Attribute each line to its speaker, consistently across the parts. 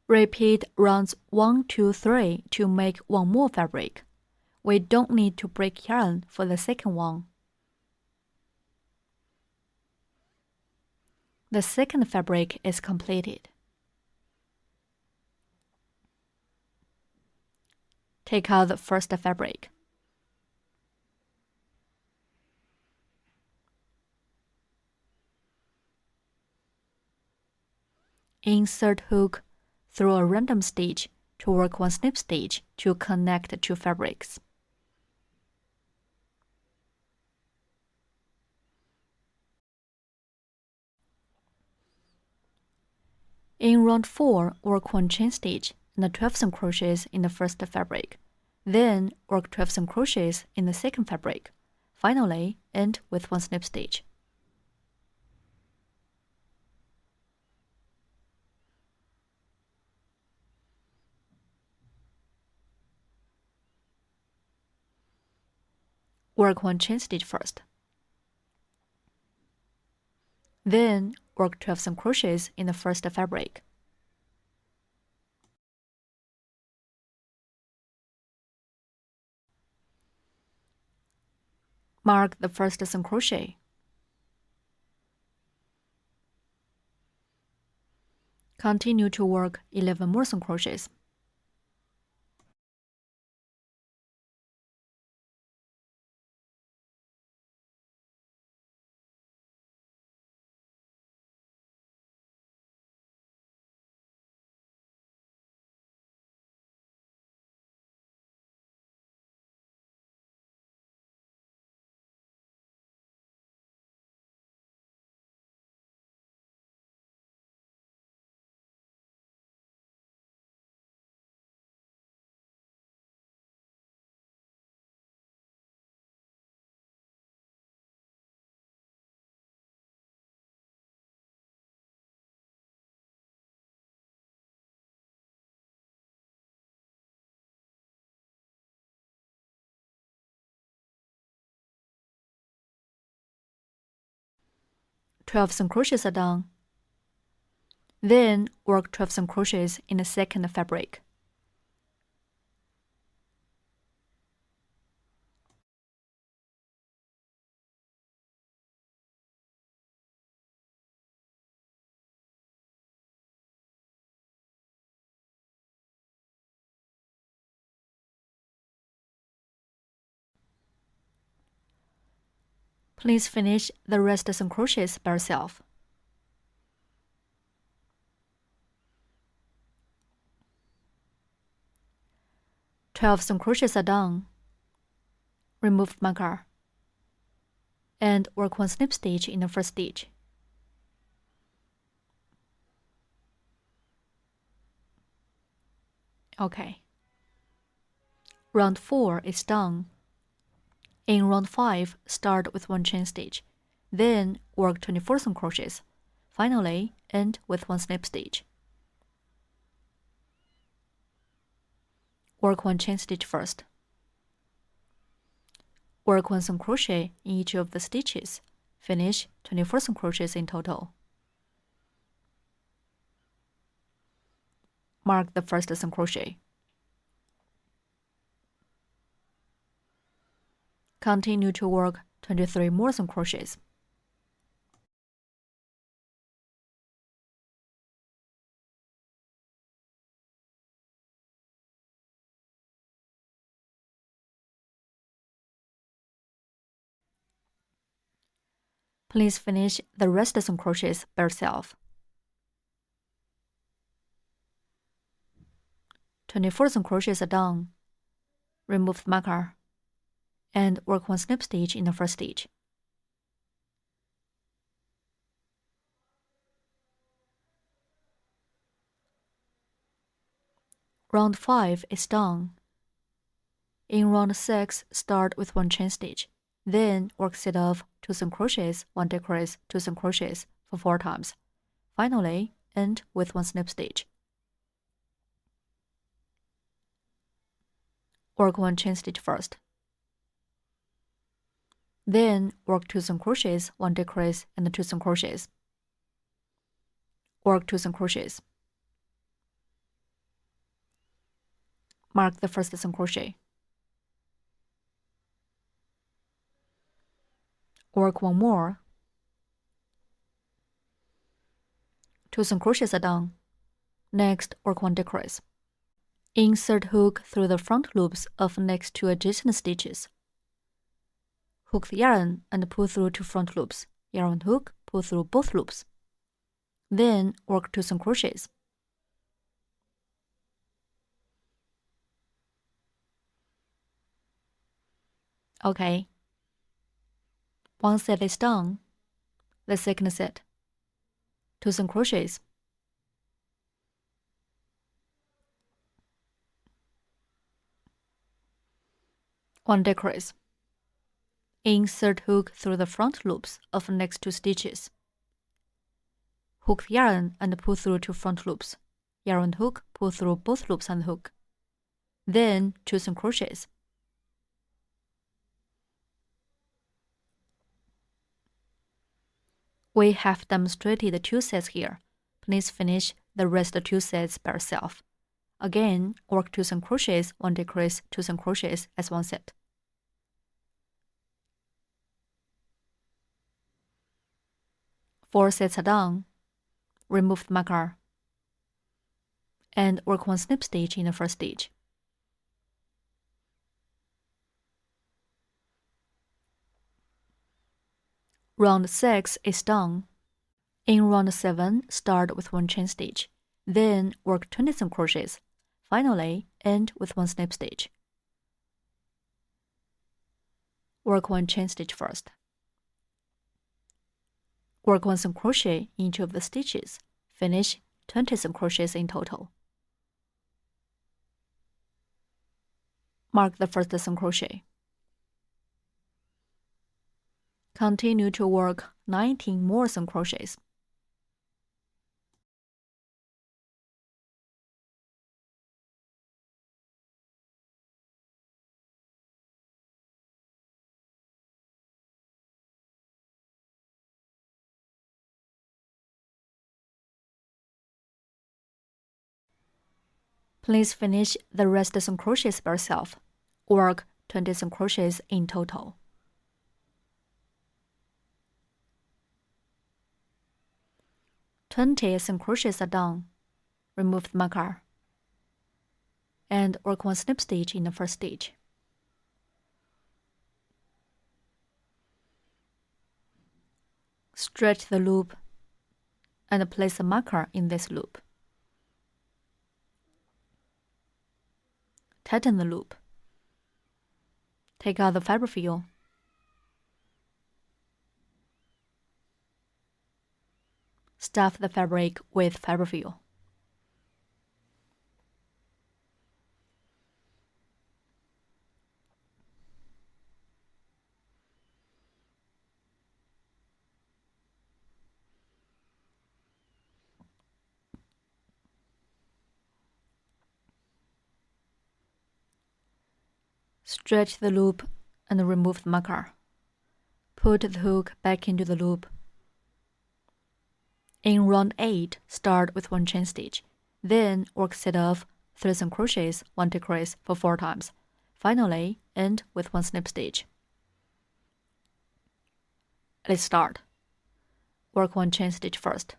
Speaker 1: Repeat rounds 1, 2, 3 to make one more fabric. We don't need to break yarn for the second one. The second fabric is completed. Take out the first fabric. Insert hook through a random stitch to work one snip stitch to connect two fabrics. In round 4, work one chain stitch and 12 single crochets in the first fabric. Then work 12 single crochets in the second fabric. Finally, end with one snip stitch. Work one chain stitch first. Then work 12 single crochets in the first fabric. Mark the first single crochet. Continue to work 11 more single crochets. Twelve single crochets are done. Then work 12 single crochets in the second fabric. Please finish the rest of single crochets by yourself. Twelve single crochets are done. Remove marker and work one snip stitch in the first stitch. Okay. Round 4 is done. In round 5, start with one chain stitch, then work 24 single crochets. Finally, end with one snip stitch. Work one chain stitch first. Work one single crochet in each of the stitches. Finish 24 single crochets in total. Mark the first single crochet. Continue to work 23 more single crochets. Please finish the rest of single crochets by yourself. 24 single crochets are done. Remove the marker and work one snip stitch in the first stitch. Round 5 is done. In round 6, start with one chain stitch. Then work set of 2 single crochets, 1 decrease, 2 single crochets for 4 times. Finally, end with one snip stitch. Work one chain stitch first. Then work 2 single crochets, 1 decrease, and 2 single crochets. Work 2 single crochets. Mark the first single crochet. Work one more. 2 single crochets are done. Next, work 1 decrease. Insert hook through the front loops of next 2 adjacent stitches. Hook the yarn and pull through 2 front loops. Yarn hook, pull through both loops. Then work 2 single crochets. Okay. One set is done. The second set. 2 single crochets. One decrease. Insert hook through the front loops of next 2 stitches. Hook the yarn and pull through 2 front loops. Yarn hook, pull through both loops and hook. Then 2 single crochets. We have demonstrated 2 sets here. Please finish the rest 2 sets by yourself. Again, work 2 single crochets, 1 decrease, 2 single crochets as 1 set. Four sets are done. Remove the marker and work 1 snip stitch in the first stitch. Round 6 is done. In round 7, start with 1 chain stitch, then work 20 single crochets. Finally, end with 1 snip stitch. Work 1 chain stitch first. Work 1 single crochet in each of the stitches. Finish 20 single crochets in total. Mark the first single crochet. Continue to work 19 more single crochets. Please finish the rest single crochets by yourself. Work 20 single crochets in total. Single crochets are done. Remove the marker and work 1 snip stitch in the first stitch. Stretch the loop and place a marker in this loop. Tighten the loop. Take out the fiber fill. Stuff the fabric with fiber fill. Stretch the loop and remove the marker. Put the hook back into the loop. In round 8, start with 1 chain stitch. Then work set of 3 single crochets, 1 decrease for 4 times. Finally, end with 1 snip stitch. Let's start. Work 1 chain stitch first.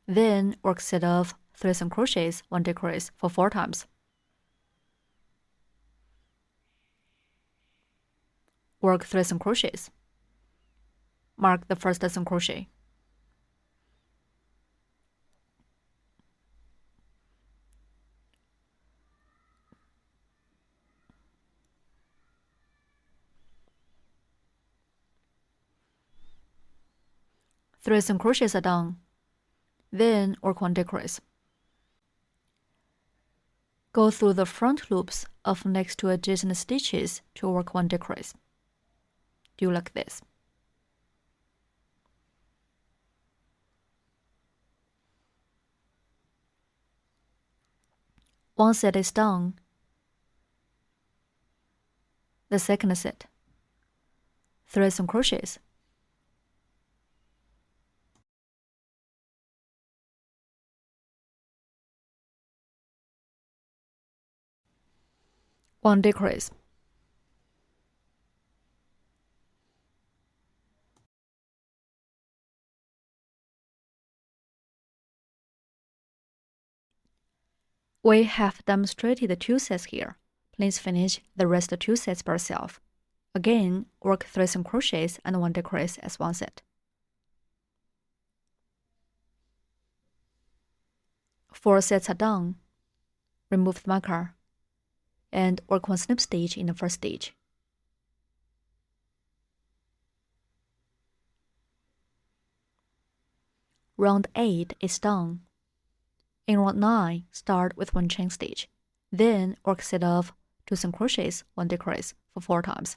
Speaker 1: Then work set of 3 single crochets, 1 decrease for 4 times. Work 3 single crochets. Mark the first single crochet. Three single crochets are done. Then work 1 decrease. Go through the front loops of next 2 adjacent stitches to work 1 decrease. Do like this. One set is done. The second set. 3 single crochets. 1 decrease. We have demonstrated 2 sets here. Please finish the rest 2 sets by yourself. Again, work 3 single crochets and 1 decrease as 1 set. 4 sets are done. Remove the marker and work 1 slip stitch in the first stitch. Round 8 is done. In round 9, start with 1 chain stitch. Then work set of 2 single crochets, 1 decrease for 4 times.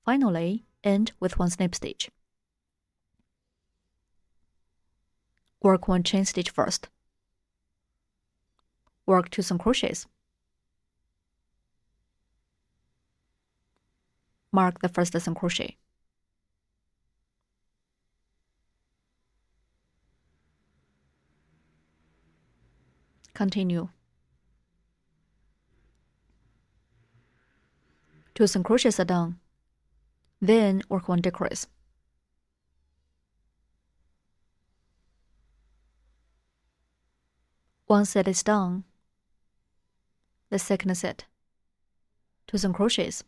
Speaker 1: Finally, end with 1 slip stitch. Work 1 chain stitch first. Work 2 single crochets. Mark the first single crochet. Continue. 2 single crochets are done. Then work 1 decrease. One set is done. The second set. 2 single crochets.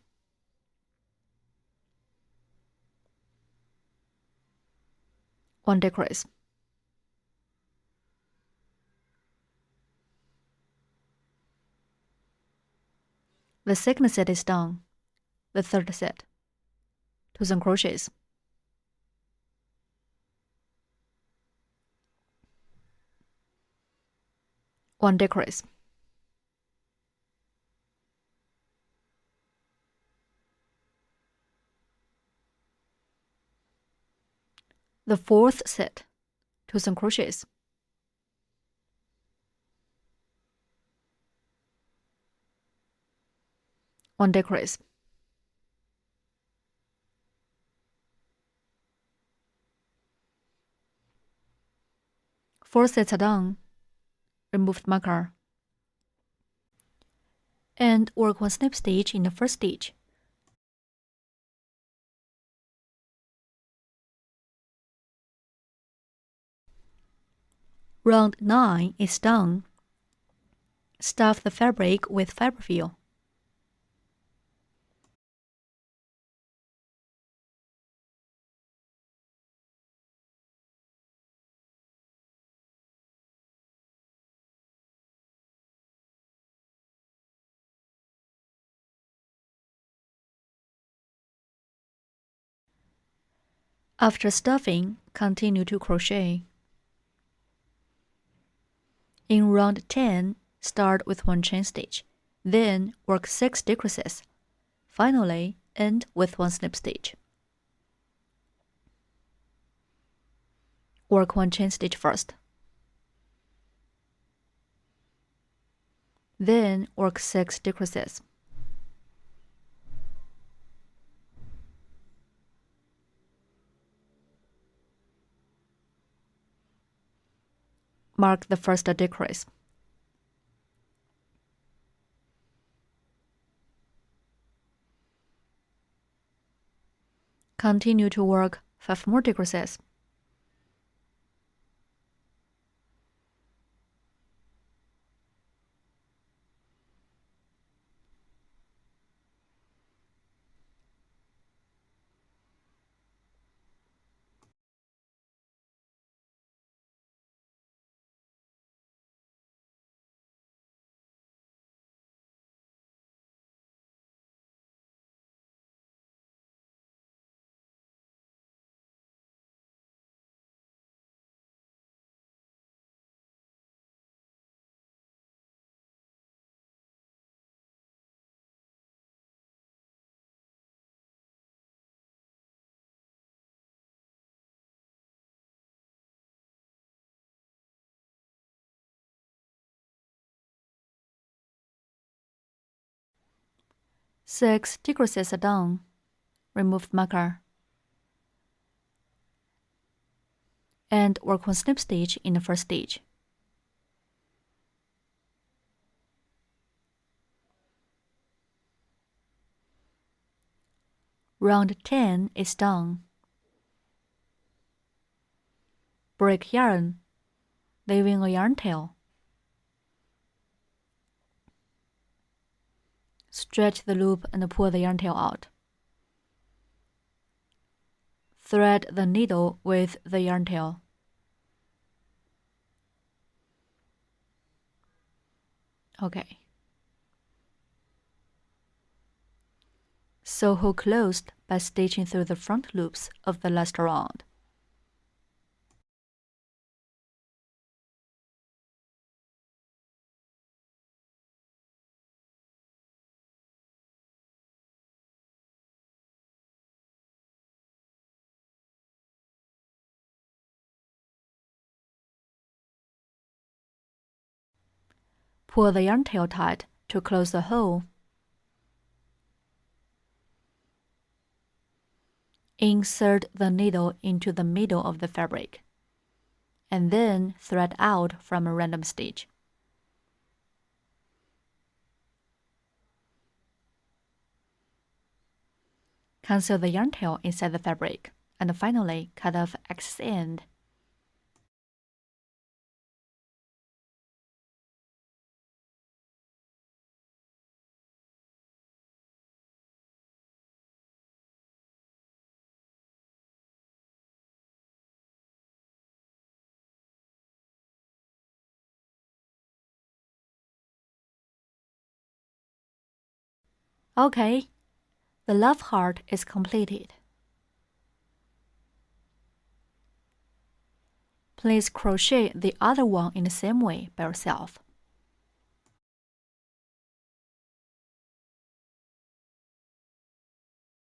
Speaker 1: One decrease. The second set is done. The third set. 2 single crochets. One decrease. The fourth set. 2 single crochets. One decrease. Four sets are done. Remove the marker. And work 1 slip stitch in the first stitch. Round 9 is done. Stuff the fabric with fiberfill. After stuffing, continue to crochet. In round 10, start with 1 chain stitch, then work 6 decreases. Finally, end with 1 slip stitch. Work 1 chain stitch first. Then work 6 decreases. Mark the first decrease. Continue to work 5 more decreases. Six decreases are done. Remove the marker. And work 1 slip stitch in the first stitch. Round 10 is done. Break yarn, leaving a yarn tail. Stretch the loop and pull the yarn tail out. Thread the needle with the yarn tail. Okay. Sew hole closed by stitching through the front loops of the last round. Pull the yarn tail tight to close the hole. Insert the needle into the middle of the fabric, and then thread out from a random stitch. Conceal the yarn tail inside the fabric, and finally cut off excess end. Okay, the love heart is completed. Please crochet the other one in the same way by yourself.